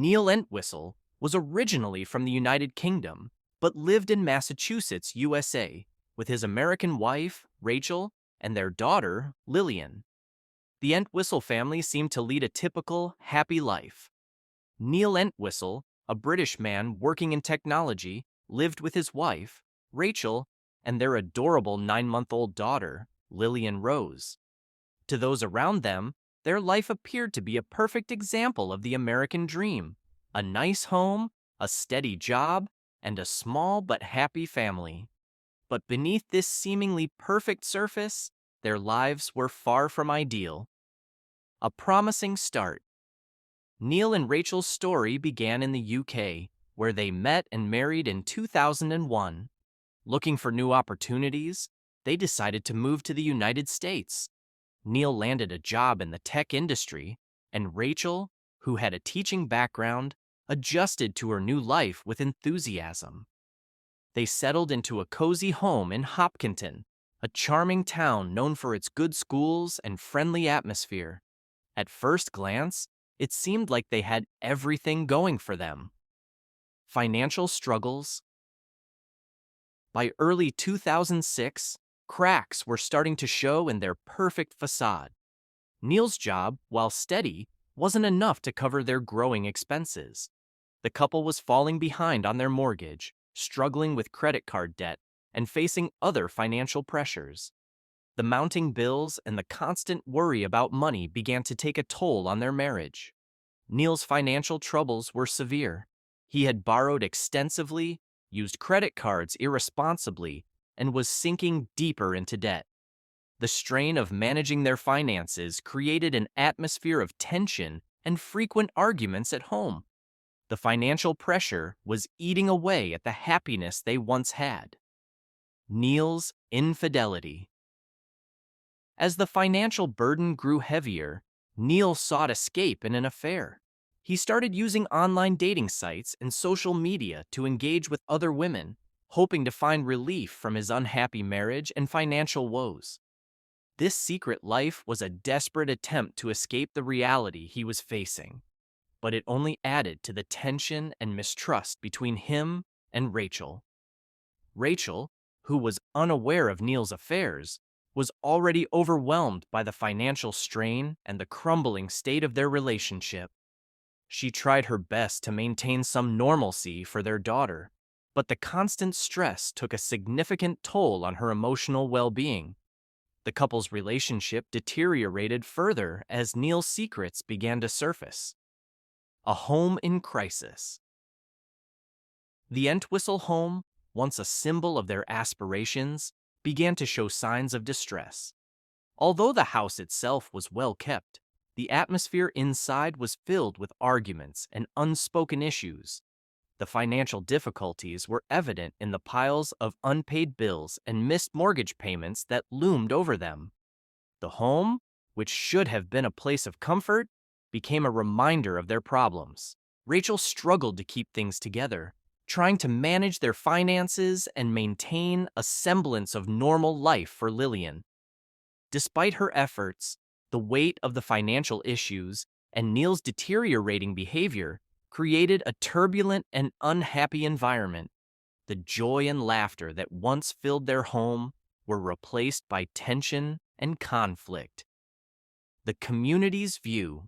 Neil Entwistle was originally from the United Kingdom, but lived in Massachusetts, USA, with his American wife, Rachel, and their daughter, Lillian. The Entwistle family seemed to lead a typical, happy life. Neil Entwistle, a British man working in technology, lived with his wife, Rachel, and their adorable 9-month-old daughter, Lillian Rose. To those around them, their life appeared to be a perfect example of the American dream: a nice home, a steady job, and a small but happy family. But beneath this seemingly perfect surface, their lives were far from ideal. A promising start. Neil and Rachel's story began in the UK, where they met and married in 2001. Looking for new opportunities, they decided to move to the United States. Neil landed a job in the tech industry, and Rachel, who had a teaching background, adjusted to her new life with enthusiasm. They settled into a cozy home in Hopkinton, a charming town known for its good schools and friendly atmosphere. At first glance, it seemed like they had everything going for them. Financial struggles. By early 2006, cracks were starting to show in their perfect facade. Neil's job, while steady, wasn't enough to cover their growing expenses. The couple was falling behind on their mortgage, struggling with credit card debt, and facing other financial pressures. The mounting bills and the constant worry about money began to take a toll on their marriage. Neil's financial troubles were severe. He had borrowed extensively, used credit cards irresponsibly, and was sinking deeper into debt. The strain of managing their finances created an atmosphere of tension and frequent arguments at home. The financial pressure was eating away at the happiness they once had. Neil's infidelity. As the financial burden grew heavier, Neil sought escape in an affair. He started using online dating sites and social media to engage with other women, hoping to find relief from his unhappy marriage and financial woes. This secret life was a desperate attempt to escape the reality he was facing, but it only added to the tension and mistrust between him and Rachel. Rachel, who was unaware of Neil's affairs, was already overwhelmed by the financial strain and the crumbling state of their relationship. She tried her best to maintain some normalcy for their daughter, but the constant stress took a significant toll on her emotional well-being. The couple's relationship deteriorated further as Neil's secrets began to surface. A home in crisis. The Entwistle home, once a symbol of their aspirations, began to show signs of distress. Although the house itself was well kept, the atmosphere inside was filled with arguments and unspoken issues. The financial difficulties were evident in the piles of unpaid bills and missed mortgage payments that loomed over them. The home, which should have been a place of comfort, became a reminder of their problems. Rachel struggled to keep things together, trying to manage their finances and maintain a semblance of normal life for Lillian. Despite her efforts, the weight of the financial issues and Neil's deteriorating behavior created a turbulent and unhappy environment. The joy and laughter that once filled their home were replaced by tension and conflict. The community's view.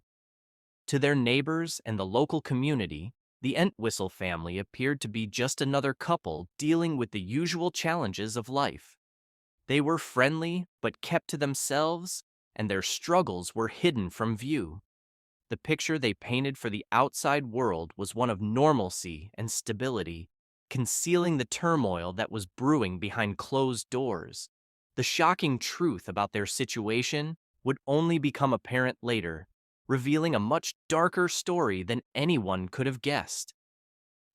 To their neighbors and the local community, the Entwistle family appeared to be just another couple dealing with the usual challenges of life. They were friendly but kept to themselves, and their struggles were hidden from view. The picture they painted for the outside world was one of normalcy and stability, concealing the turmoil that was brewing behind closed doors. The shocking truth about their situation would only become apparent later, revealing a much darker story than anyone could have guessed.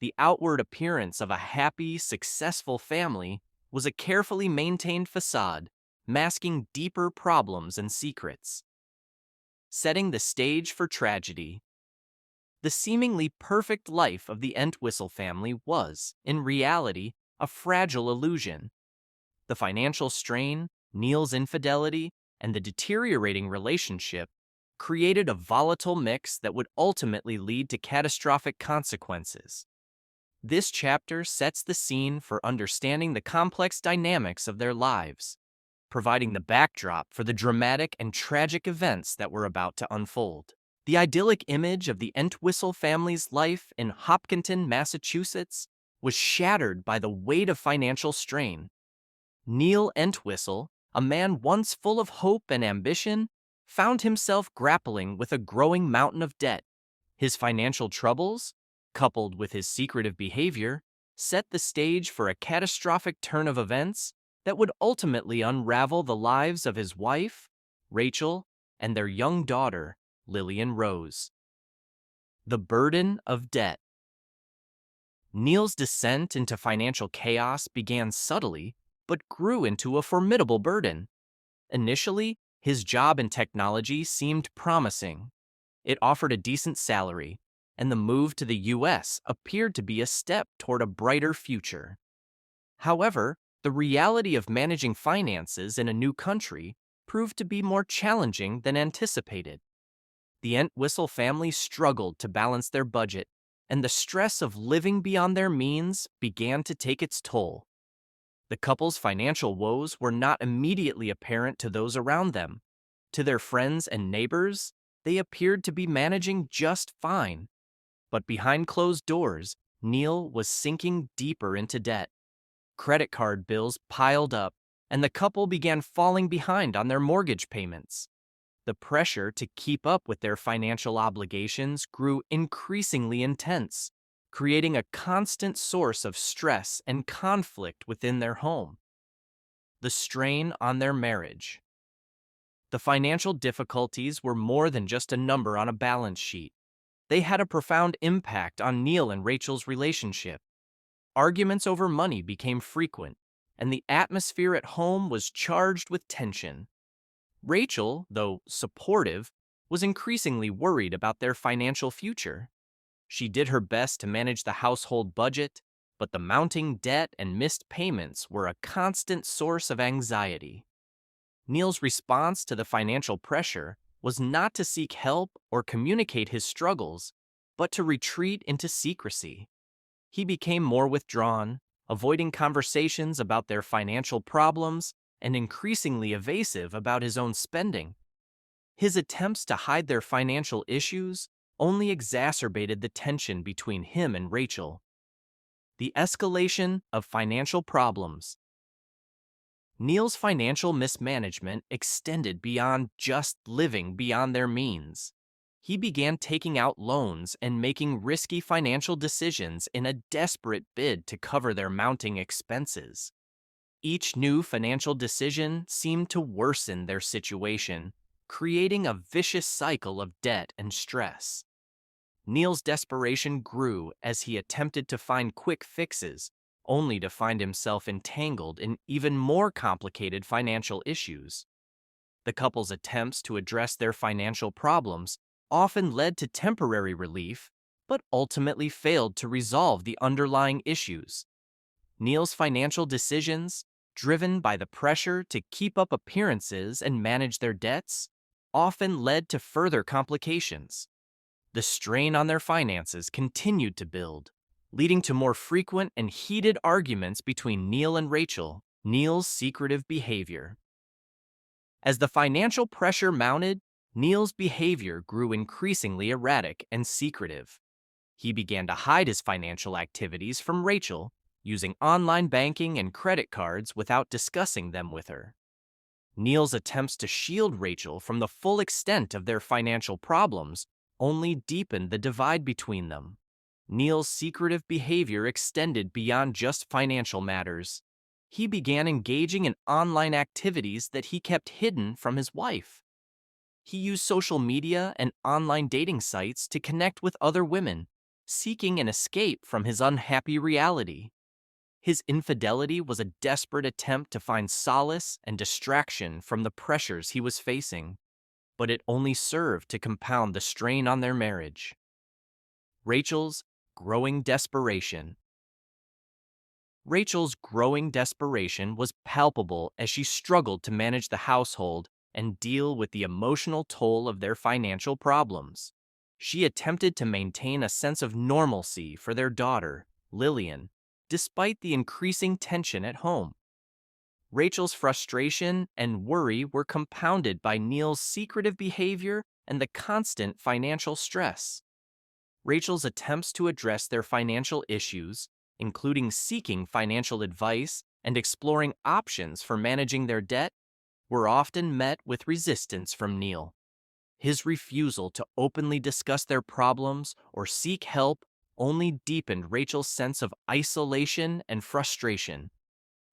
The outward appearance of a happy, successful family was a carefully maintained facade, masking deeper problems and secrets. Setting the stage for tragedy. The seemingly perfect life of the Entwistle family was, in reality, a fragile illusion. The financial strain, Neil's infidelity, and the deteriorating relationship created a volatile mix that would ultimately lead to catastrophic consequences. This chapter sets the scene for understanding the complex dynamics of their lives, providing the backdrop for the dramatic and tragic events that were about to unfold. The idyllic image of the Entwistle family's life in Hopkinton, Massachusetts, was shattered by the weight of financial strain. Neil Entwistle, a man once full of hope and ambition, found himself grappling with a growing mountain of debt. His financial troubles, coupled with his secretive behavior, set the stage for a catastrophic turn of events that would ultimately unravel the lives of his wife, Rachel, and their young daughter, Lillian Rose. The burden of debt. Neil's descent into financial chaos began subtly, but grew into a formidable burden. Initially, his job in technology seemed promising. It offered a decent salary, and the move to the U.S. appeared to be a step toward a brighter future. However, the reality of managing finances in a new country proved to be more challenging than anticipated. The Entwistle family struggled to balance their budget, and the stress of living beyond their means began to take its toll. The couple's financial woes were not immediately apparent to those around them. To their friends and neighbors, they appeared to be managing just fine. But behind closed doors, Neil was sinking deeper into debt. Credit card bills piled up, and the couple began falling behind on their mortgage payments. The pressure to keep up with their financial obligations grew increasingly intense, creating a constant source of stress and conflict within their home. The strain on their marriage. The financial difficulties were more than just a number on a balance sheet. They had a profound impact on Neil and Rachel's relationship. Arguments over money became frequent, and the atmosphere at home was charged with tension. Rachel, though supportive, was increasingly worried about their financial future. She did her best to manage the household budget, but the mounting debt and missed payments were a constant source of anxiety. Neil's response to the financial pressure was not to seek help or communicate his struggles, but to retreat into secrecy. He became more withdrawn, avoiding conversations about their financial problems and increasingly evasive about his own spending. His attempts to hide their financial issues only exacerbated the tension between him and Rachel. The escalation of financial problems. Neil's financial mismanagement extended beyond just living beyond their means. He began taking out loans and making risky financial decisions in a desperate bid to cover their mounting expenses. Each new financial decision seemed to worsen their situation, creating a vicious cycle of debt and stress. Neil's desperation grew as he attempted to find quick fixes, only to find himself entangled in even more complicated financial issues. The couple's attempts to address their financial problems often led to temporary relief, but ultimately failed to resolve the underlying issues. Neil's financial decisions, driven by the pressure to keep up appearances and manage their debts, often led to further complications. The strain on their finances continued to build, leading to more frequent and heated arguments between Neil and Rachel. Neil's secretive behavior. As the financial pressure mounted, Neil's behavior grew increasingly erratic and secretive. He began to hide his financial activities from Rachel, using online banking and credit cards without discussing them with her. Neil's attempts to shield Rachel from the full extent of their financial problems only deepened the divide between them. Neil's secretive behavior extended beyond just financial matters. He began engaging in online activities that he kept hidden from his wife. He used social media and online dating sites to connect with other women, seeking an escape from his unhappy reality. His infidelity was a desperate attempt to find solace and distraction from the pressures he was facing, but it only served to compound the strain on their marriage. Rachel's growing desperation. Rachel's growing desperation was palpable as she struggled to manage the household and deal with the emotional toll of their financial problems. She attempted to maintain a sense of normalcy for their daughter, Lillian, despite the increasing tension at home. Rachel's frustration and worry were compounded by Neil's secretive behavior and the constant financial stress. Rachel's attempts to address their financial issues, including seeking financial advice and exploring options for managing their debt, were often met with resistance from Neil. His refusal to openly discuss their problems or seek help only deepened Rachel's sense of isolation and frustration.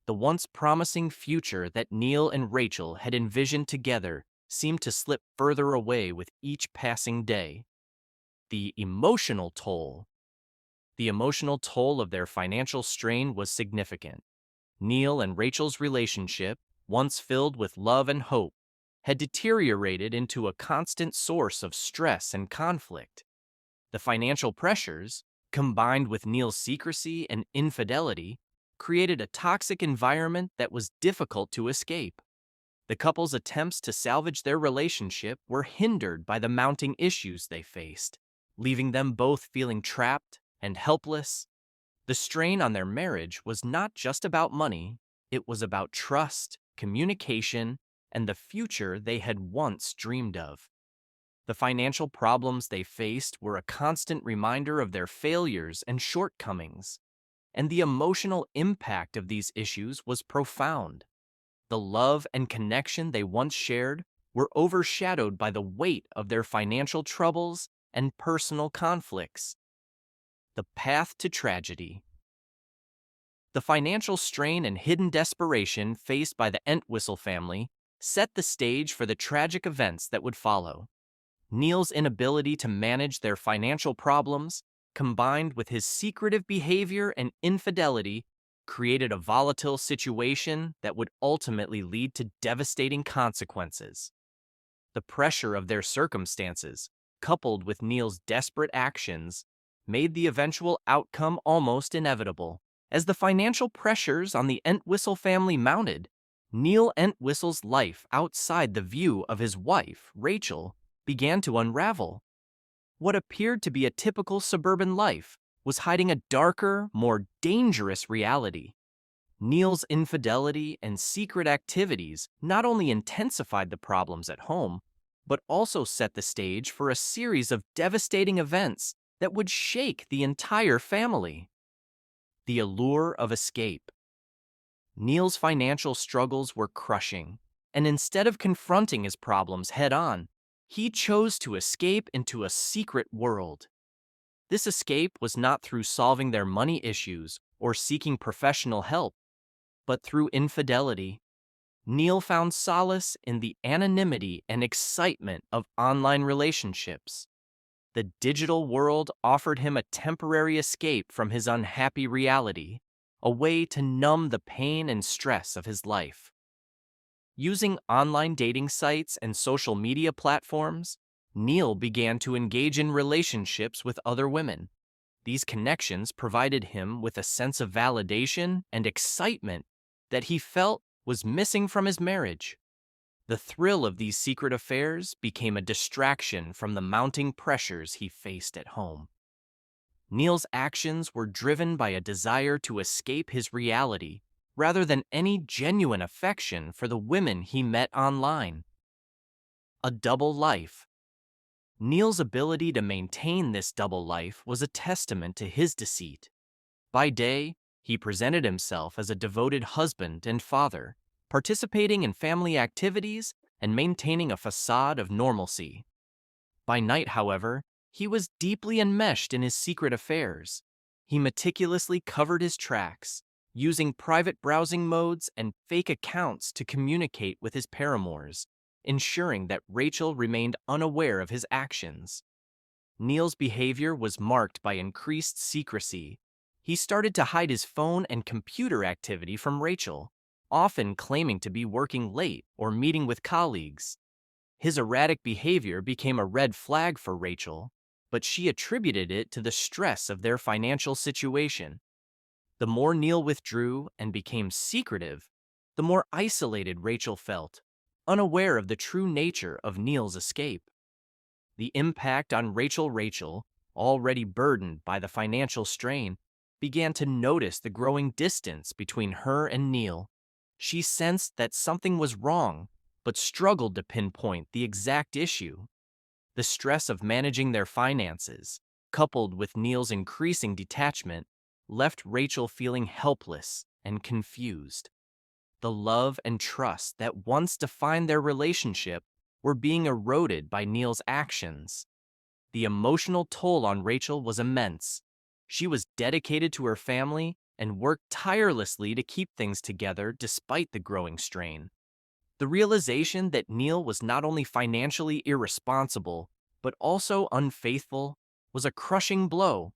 The once promising future that Neil and Rachel had envisioned together seemed to slip further away with each passing day. The emotional toll. The emotional toll of their financial strain was significant. Neil and Rachel's relationship, once filled with love and hope, had deteriorated into a constant source of stress and conflict. The financial pressures, combined with Neil's secrecy and infidelity, created a toxic environment that was difficult to escape. The couple's attempts to salvage their relationship were hindered by the mounting issues they faced, leaving them both feeling trapped and helpless. The strain on their marriage was not just about money, it was about trust, communication, and the future they had once dreamed of. The financial problems they faced were a constant reminder of their failures and shortcomings, and the emotional impact of these issues was profound. The love and connection they once shared were overshadowed by the weight of their financial troubles and personal conflicts. The path to tragedy. The financial strain and hidden desperation faced by the Entwistle family set the stage for the tragic events that would follow. Neil's inability to manage their financial problems, combined with his secretive behavior and infidelity, created a volatile situation that would ultimately lead to devastating consequences. The pressure of their circumstances, coupled with Neil's desperate actions, made the eventual outcome almost inevitable. As the financial pressures on the Entwistle family mounted, Neil Entwistle's life outside the view of his wife, Rachel, began to unravel. What appeared to be a typical suburban life was hiding a darker, more dangerous reality. Neil's infidelity and secret activities not only intensified the problems at home, but also set the stage for a series of devastating events that would shake the entire family. The allure of escape. Neil's financial struggles were crushing, and instead of confronting his problems head-on, he chose to escape into a secret world. This escape was not through solving their money issues or seeking professional help, but through infidelity. Neil found solace in the anonymity and excitement of online relationships. The digital world offered him a temporary escape from his unhappy reality, a way to numb the pain and stress of his life. Using online dating sites and social media platforms, Neil began to engage in relationships with other women. These connections provided him with a sense of validation and excitement that he felt was missing from his marriage. The thrill of these secret affairs became a distraction from the mounting pressures he faced at home. Neil's actions were driven by a desire to escape his reality rather than any genuine affection for the women he met online. A double life. Neil's ability to maintain this double life was a testament to his deceit. By day, he presented himself as a devoted husband and father, participating in family activities and maintaining a facade of normalcy. By night, however, he was deeply enmeshed in his secret affairs. He meticulously covered his tracks, using private browsing modes and fake accounts to communicate with his paramours, ensuring that Rachel remained unaware of his actions. Neil's behavior was marked by increased secrecy. He started to hide his phone and computer activity from Rachel, often claiming to be working late or meeting with colleagues. His erratic behavior became a red flag for Rachel, but she attributed it to the stress of their financial situation. The more Neil withdrew and became secretive, the more isolated Rachel felt. unaware of the true nature of Neil's escape. The impact on Rachel, already burdened by the financial strain, began to notice the growing distance between her and Neil. She sensed that something was wrong, but struggled to pinpoint the exact issue. The stress of managing their finances, coupled with Neil's increasing detachment, left Rachel feeling helpless and confused. The love and trust that once defined their relationship were being eroded by Neil's actions. The emotional toll on Rachel was immense. She was dedicated to her family and worked tirelessly to keep things together despite the growing strain. The realization that Neil was not only financially irresponsible, but also unfaithful, was a crushing blow.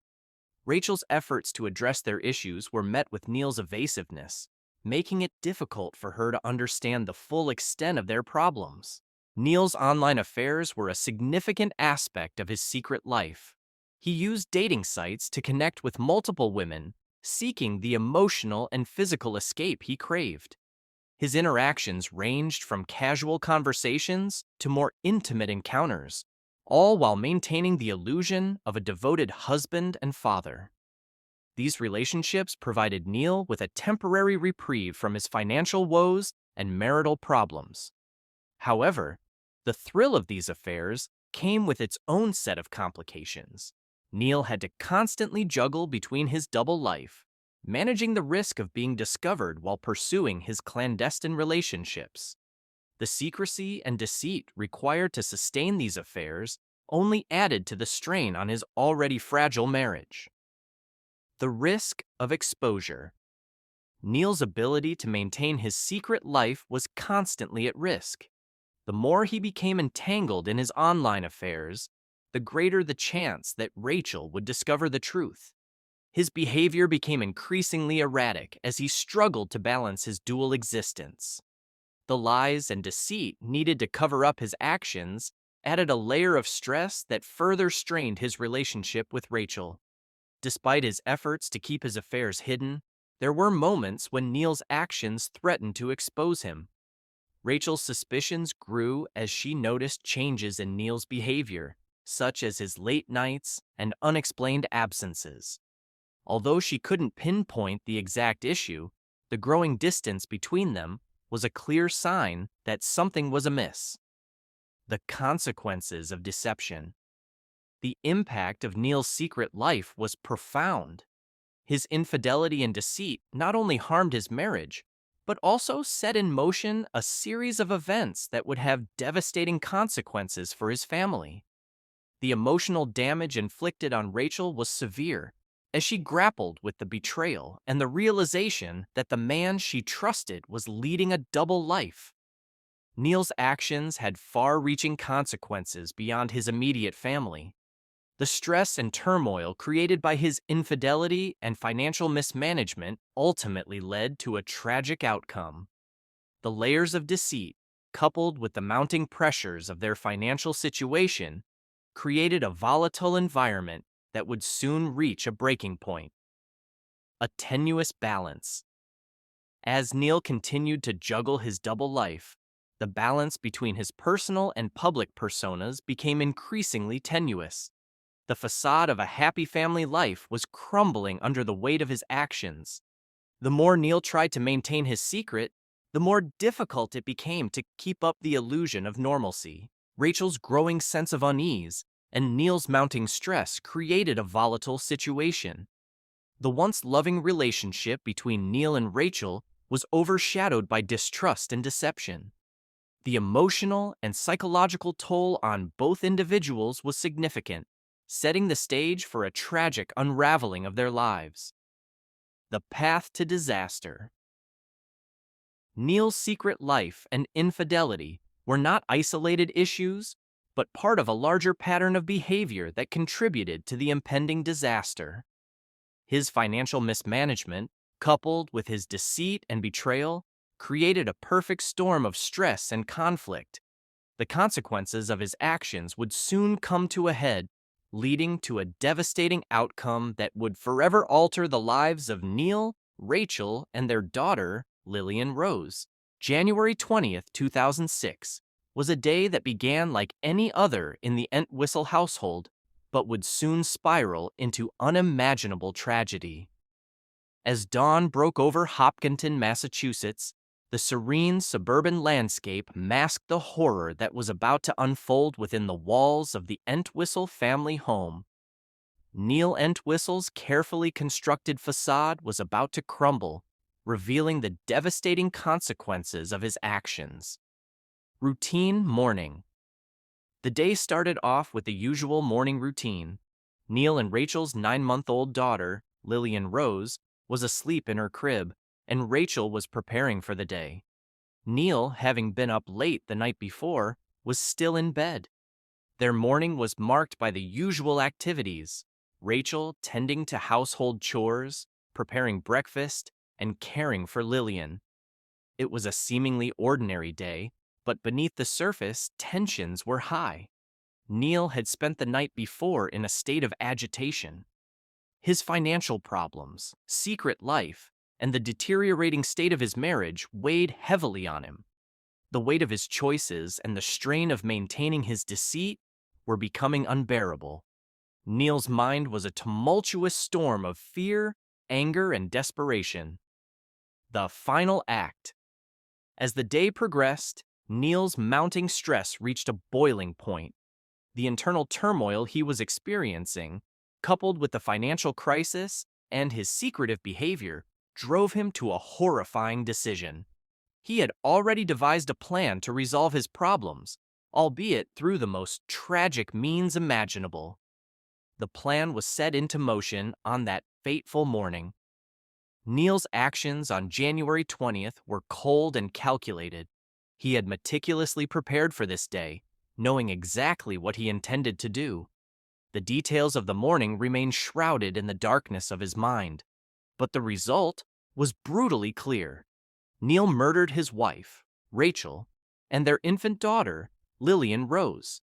Rachel's efforts to address their issues were met with Neil's evasiveness, making it difficult for her to understand the full extent of their problems. Neil's online affairs were a significant aspect of his secret life. He used dating sites to connect with multiple women, seeking the emotional and physical escape he craved. His interactions ranged from casual conversations to more intimate encounters, all while maintaining the illusion of a devoted husband and father. These relationships provided Neil with a temporary reprieve from his financial woes and marital problems. However, the thrill of these affairs came with its own set of complications. Neil had to constantly juggle between his double life, managing the risk of being discovered while pursuing his clandestine relationships. The secrecy and deceit required to sustain these affairs only added to the strain on his already fragile marriage. The risk of exposure. Neil's ability to maintain his secret life was constantly at risk. The more he became entangled in his online affairs, the greater the chance that Rachel would discover the truth. His behavior became increasingly erratic as he struggled to balance his dual existence. The lies and deceit needed to cover up his actions added a layer of stress that further strained his relationship with Rachel. Despite his efforts to keep his affairs hidden, there were moments when Neil's actions threatened to expose him. Rachel's suspicions grew as she noticed changes in Neil's behavior, such as his late nights and unexplained absences. Although she couldn't pinpoint the exact issue, the growing distance between them was a clear sign that something was amiss. The consequences of deception. The impact of Neil's secret life was profound. His infidelity and deceit not only harmed his marriage, but also set in motion a series of events that would have devastating consequences for his family. The emotional damage inflicted on Rachel was severe, as she grappled with the betrayal and the realization that the man she trusted was leading a double life. Neil's actions had far-reaching consequences beyond his immediate family. The stress and turmoil created by his infidelity and financial mismanagement ultimately led to a tragic outcome. The layers of deceit, coupled with the mounting pressures of their financial situation, created a volatile environment that would soon reach a breaking point. A tenuous balance. As Neil continued to juggle his double life, the balance between his personal and public personas became increasingly tenuous. The facade of a happy family life was crumbling under the weight of his actions. The more Neil tried to maintain his secret, the more difficult it became to keep up the illusion of normalcy. Rachel's growing sense of unease and Neil's mounting stress created a volatile situation. The once loving relationship between Neil and Rachel was overshadowed by distrust and deception. The emotional and psychological toll on both individuals was significant, setting the stage for a tragic unraveling of their lives. The path to disaster. Neil's secret life and infidelity were not isolated issues, but part of a larger pattern of behavior that contributed to the impending disaster. His financial mismanagement, coupled with his deceit and betrayal, created a perfect storm of stress and conflict. The consequences of his actions would soon come to a head, leading to a devastating outcome that would forever alter the lives of Neil, Rachel, and their daughter, Lillian Rose. January 20th, 2006, was a day that began like any other in the Entwistle household, but would soon spiral into unimaginable tragedy. As dawn broke over Hopkinton, Massachusetts, the serene suburban landscape masked the horror that was about to unfold within the walls of the Entwistle family home. Neil Entwistle's carefully constructed facade was about to crumble, revealing the devastating consequences of his actions. Routine morning. The day started off with the usual morning routine. Neil and Rachel's 9-month-old daughter, Lillian Rose, was asleep in her crib, and Rachel was preparing for the day. Neil, having been up late the night before, was still in bed. Their morning was marked by the usual activities: Rachel tending to household chores, preparing breakfast, and caring for Lillian. It was a seemingly ordinary day, but beneath the surface, tensions were high. Neil had spent the night before in a state of agitation. His financial problems, secret life, and the deteriorating state of his marriage weighed heavily on him. The weight of his choices and the strain of maintaining his deceit were becoming unbearable. Neil's mind was a tumultuous storm of fear, anger, and desperation. The final act. As the day progressed, Neil's mounting stress reached a boiling point. The internal turmoil he was experiencing, coupled with the financial crisis and his secretive behavior, drove him to a horrifying decision. He had already devised a plan to resolve his problems, albeit through the most tragic means imaginable. The plan was set into motion on that fateful morning. Neil's actions on January 20th were cold and calculated. He had meticulously prepared for this day, knowing exactly what he intended to do. The details of the morning remained shrouded in the darkness of his mind, but the result was brutally clear. Neil murdered his wife, Rachel, and their infant daughter, Lillian Rose.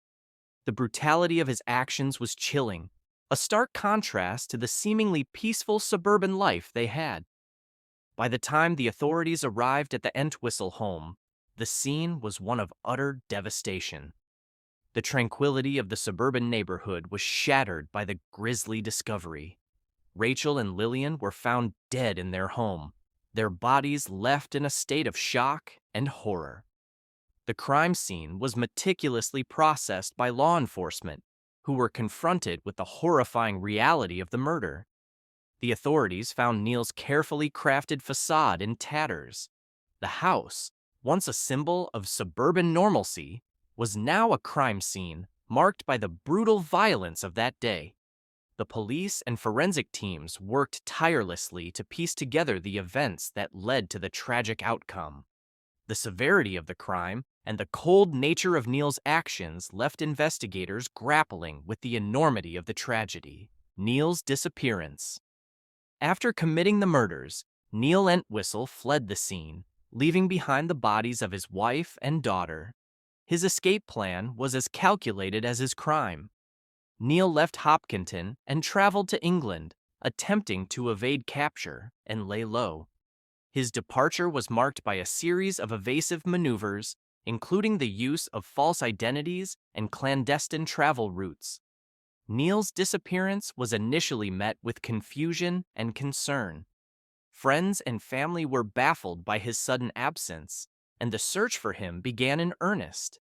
The brutality of his actions was chilling, a stark contrast to the seemingly peaceful suburban life they had. By the time the authorities arrived at the Entwistle home, the scene was one of utter devastation. The tranquility of the suburban neighborhood was shattered by the grisly discovery. Rachel and Lillian were found dead in their home, their bodies left in a state of shock and horror. The crime scene was meticulously processed by law enforcement, who were confronted with the horrifying reality of the murder. The authorities found Neil's carefully crafted facade in tatters. The house, once a symbol of suburban normalcy, was now a crime scene marked by the brutal violence of that day. The police and forensic teams worked tirelessly to piece together the events that led to the tragic outcome. The severity of the crime and the cold nature of Neil's actions left investigators grappling with the enormity of the tragedy. Neil's disappearance. After committing the murders, Neil Entwistle fled the scene, leaving behind the bodies of his wife and daughter. His escape plan was as calculated as his crime. Neil left Hopkinton and traveled to England, attempting to evade capture and lay low. His departure was marked by a series of evasive maneuvers, including the use of false identities and clandestine travel routes. Neil's disappearance was initially met with confusion and concern. Friends and family were baffled by his sudden absence, and the search for him began in earnest.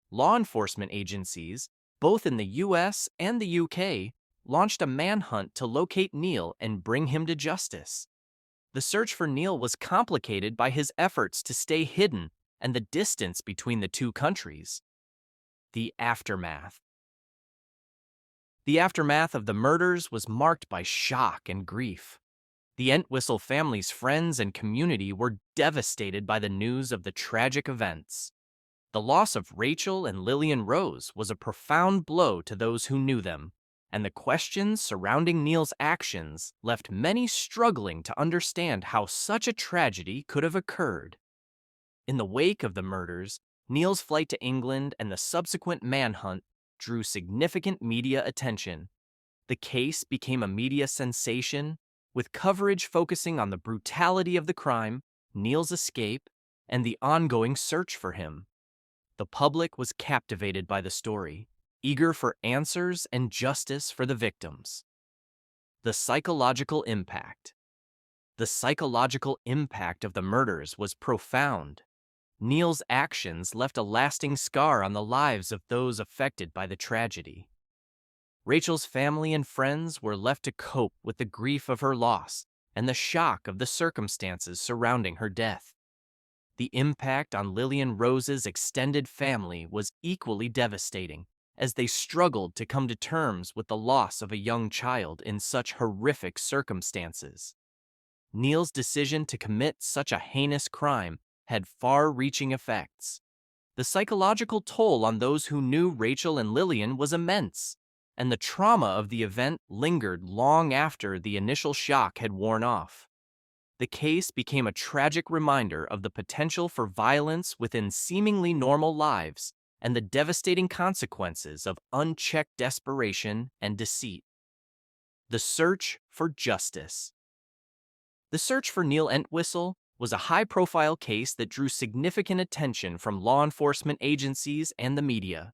Law enforcement agencies, both in the US and the UK, launched a manhunt to locate Neil and bring him to justice. The search for Neil was complicated by his efforts to stay hidden and the distance between the two countries. The aftermath. The aftermath of the murders was marked by shock and grief. The Entwistle family's friends and community were devastated by the news of the tragic events. The loss of Rachel and Lillian Rose was a profound blow to those who knew them, and the questions surrounding Neil's actions left many struggling to understand how such a tragedy could have occurred. In the wake of the murders, Neil's flight to England and the subsequent manhunt drew significant media attention. The case became a media sensation, with coverage focusing on the brutality of the crime, Neil's escape, and the ongoing search for him. The public was captivated by the story, eager for answers and justice for the victims. The psychological impact. The psychological impact of the murders was profound. Neil's actions left a lasting scar on the lives of those affected by the tragedy. Rachel's family and friends were left to cope with the grief of her loss and the shock of the circumstances surrounding her death. The impact on Lillian Rose's extended family was equally devastating, as they struggled to come to terms with the loss of a young child in such horrific circumstances. Neil's decision to commit such a heinous crime had far-reaching effects. The psychological toll on those who knew Rachel and Lillian was immense, and the trauma of the event lingered long after the initial shock had worn off. The case became a tragic reminder of the potential for violence within seemingly normal lives and the devastating consequences of unchecked desperation and deceit. The search for justice. The search for Neil Entwistle was a high-profile case that drew significant attention from law enforcement agencies and the media.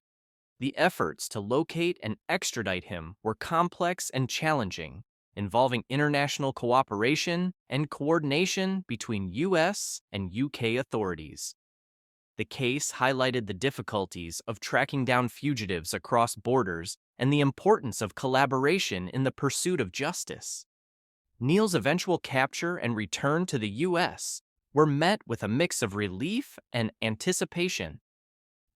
The efforts to locate and extradite him were complex and challenging, involving international cooperation and coordination between U.S. and U.K. authorities. The case highlighted the difficulties of tracking down fugitives across borders and the importance of collaboration in the pursuit of justice. Neil's eventual capture and return to the U.S. were met with a mix of relief and anticipation.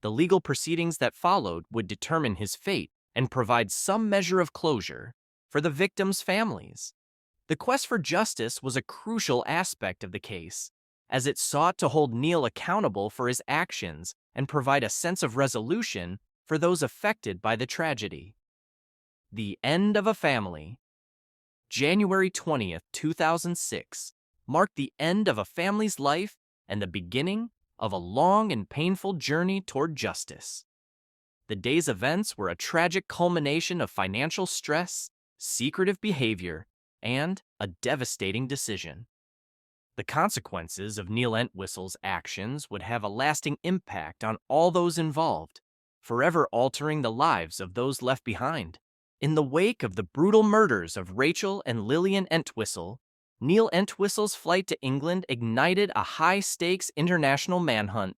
The legal proceedings that followed would determine his fate and provide some measure of closure for the victims' families. The quest for justice was a crucial aspect of the case, as it sought to hold Neil accountable for his actions and provide a sense of resolution for those affected by the tragedy. The end of a family. January 20th, 2006, marked the end of a family's life and the beginning of a long and painful journey toward justice. The day's events were a tragic culmination of financial stress, secretive behavior, and a devastating decision. The consequences of Neil Entwistle's actions would have a lasting impact on all those involved, forever altering the lives of those left behind. In the wake of the brutal murders of Rachel and Lillian Entwistle, Neil Entwistle's flight to England ignited a high-stakes international manhunt.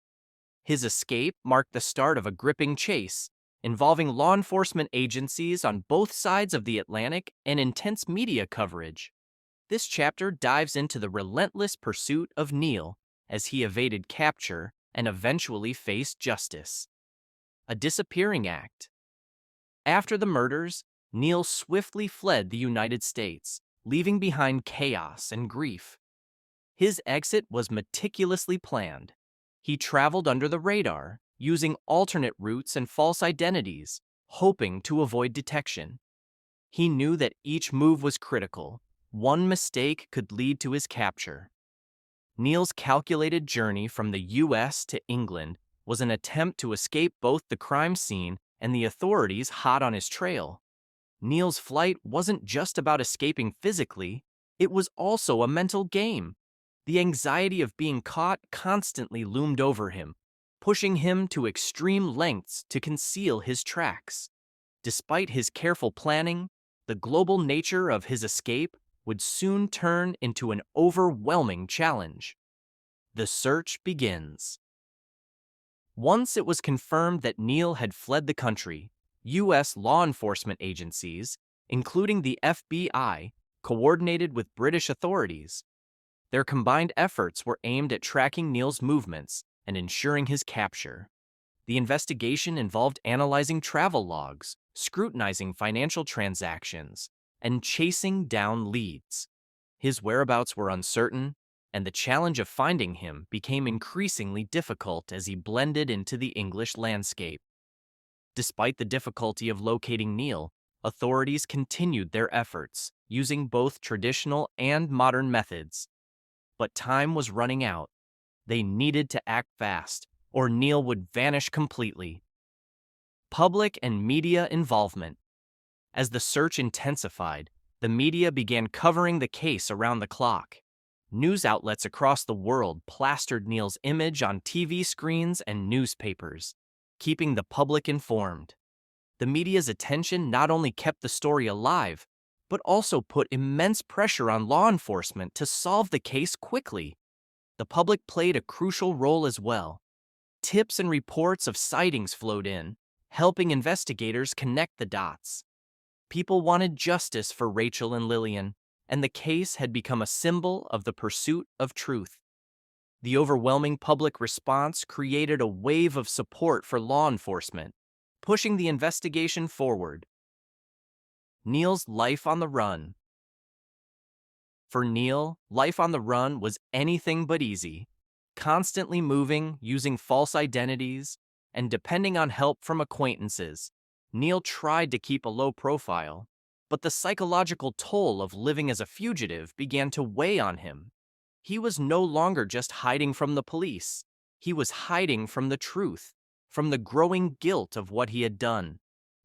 His escape marked the start of a gripping chase, involving law enforcement agencies on both sides of the Atlantic and intense media coverage. This chapter dives into the relentless pursuit of Neil as he evaded capture and eventually faced justice. A disappearing act. After the murders, Neil swiftly fled the United States, leaving behind chaos and grief. His exit was meticulously planned. He traveled under the radar, using alternate routes and false identities, hoping to avoid detection. He knew that each move was critical. One mistake could lead to his capture. Neil's calculated journey from the U.S. to England was an attempt to escape both the crime scene and the authorities hot on his trail. Neil's flight wasn't just about escaping physically, it was also a mental game. The anxiety of being caught constantly loomed over him, pushing him to extreme lengths to conceal his tracks. Despite his careful planning, the global nature of his escape would soon turn into an overwhelming challenge. The search begins. Once it was confirmed that Neil had fled the country, U.S. law enforcement agencies, including the FBI, coordinated with British authorities. Their combined efforts were aimed at tracking Neil's movements and ensuring his capture. The investigation involved analyzing travel logs, scrutinizing financial transactions, and chasing down leads. His whereabouts were uncertain, and the challenge of finding him became increasingly difficult as he blended into the English landscape. Despite the difficulty of locating Neil, authorities continued their efforts, using both traditional and modern methods. But time was running out. They needed to act fast, or Neil would vanish completely. Public and media involvement. As the search intensified, the media began covering the case around the clock. News outlets across the world plastered Neil's image on TV screens and newspapers, keeping the public informed. The media's attention not only kept the story alive, but also put immense pressure on law enforcement to solve the case quickly. The public played a crucial role as well. Tips and reports of sightings flowed in, helping investigators connect the dots. People wanted justice for Rachel and Lillian, and the case had become a symbol of the pursuit of truth. The overwhelming public response created a wave of support for law enforcement, pushing the investigation forward. Neil's life on the run. For Neil, life on the run was anything but easy. Constantly moving, using false identities, and depending on help from acquaintances, Neil tried to keep a low profile, but the psychological toll of living as a fugitive began to weigh on him. He was no longer just hiding from the police. He was hiding from the truth, from the growing guilt of what he had done.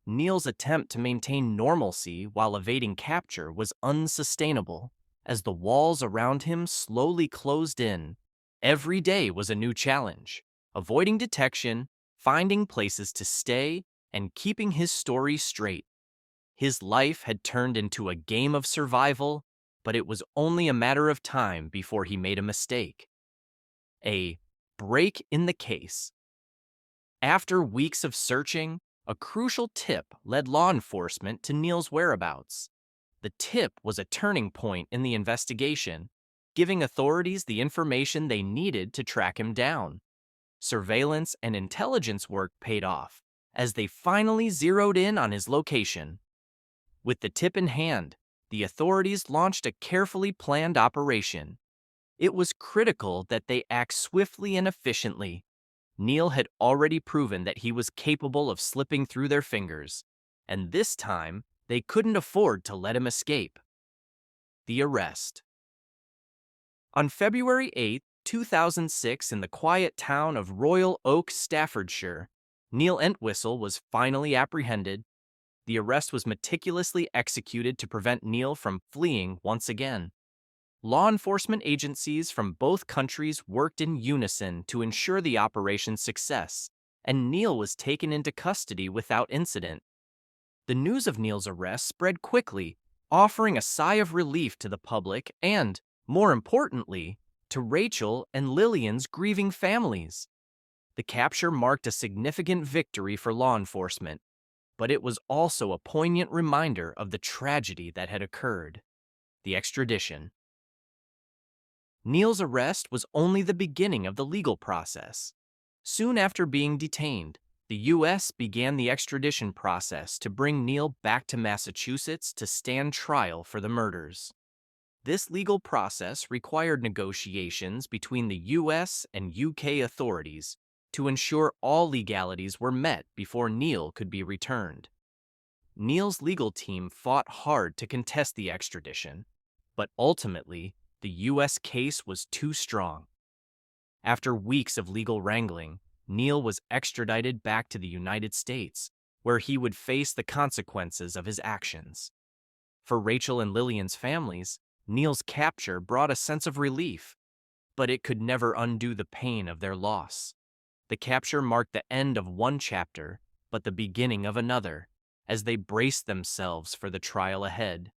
Neil's attempt to maintain normalcy while evading capture was unsustainable, as the walls around him slowly closed in. Every day was a new challenge, avoiding detection, finding places to stay, and keeping his story straight. His life had turned into a game of survival, but it was only a matter of time before he made a mistake. A break in the case. After weeks of searching, a crucial tip led law enforcement to Neil's whereabouts. The tip was a turning point in the investigation, giving authorities the information they needed to track him down. Surveillance and intelligence work paid off, as they finally zeroed in on his location. With the tip in hand, the authorities launched a carefully planned operation. It was critical that they act swiftly and efficiently. Neil had already proven that he was capable of slipping through their fingers, and this time they couldn't afford to let him escape. The arrest. On February 8, 2006, in the quiet town of Royal Oak, Staffordshire, Neil Entwistle was finally apprehended. The arrest was meticulously executed to prevent Neil from fleeing once again. Law enforcement agencies from both countries worked in unison to ensure the operation's success, and Neil was taken into custody without incident. The news of Neil's arrest spread quickly, offering a sigh of relief to the public and, more importantly, to Rachel and Lillian's grieving families. The capture marked a significant victory for law enforcement, but it was also a poignant reminder of the tragedy that had occurred. The extradition. Neil's arrest was only the beginning of the legal process. Soon after being detained, the U.S. began the extradition process to bring Neil back to Massachusetts to stand trial for the murders. This legal process required negotiations between the U.S. and U.K. authorities to ensure all legalities were met before Neil could be returned. Neil's legal team fought hard to contest the extradition, but ultimately, the U.S. case was too strong. After weeks of legal wrangling, Neil was extradited back to the United States, where he would face the consequences of his actions. For Rachel and Lillian's families, Neil's capture brought a sense of relief, but it could never undo the pain of their loss. The capture marked the end of one chapter, but the beginning of another, as they braced themselves for the trial ahead.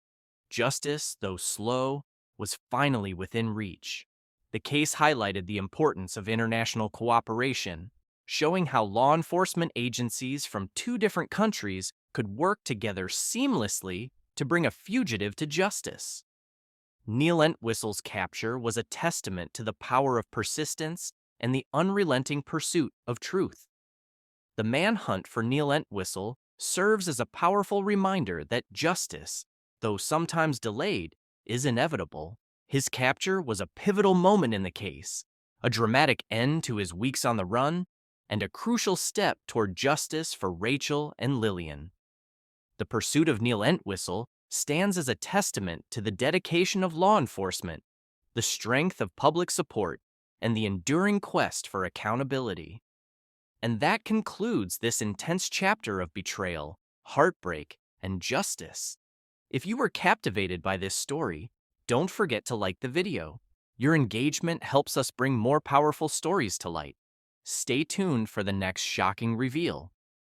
Justice, though slow, was finally within reach. The case highlighted the importance of international cooperation, showing how law enforcement agencies from two different countries could work together seamlessly to bring a fugitive to justice. Neil Entwistle's capture was a testament to the power of persistence and the unrelenting pursuit of truth. The manhunt for Neil Entwistle serves as a powerful reminder that justice, though sometimes delayed, is inevitable. His capture was a pivotal moment in the case, a dramatic end to his weeks on the run, and a crucial step toward justice for Rachel and Lillian. The pursuit of Neil Entwistle stands as a testament to the dedication of law enforcement, the strength of public support, and the enduring quest for accountability. And that concludes this intense chapter of betrayal, heartbreak, and justice. If you were captivated by this story, don't forget to like the video, Your engagement helps us bring more powerful stories to light. Stay tuned for the next shocking reveal.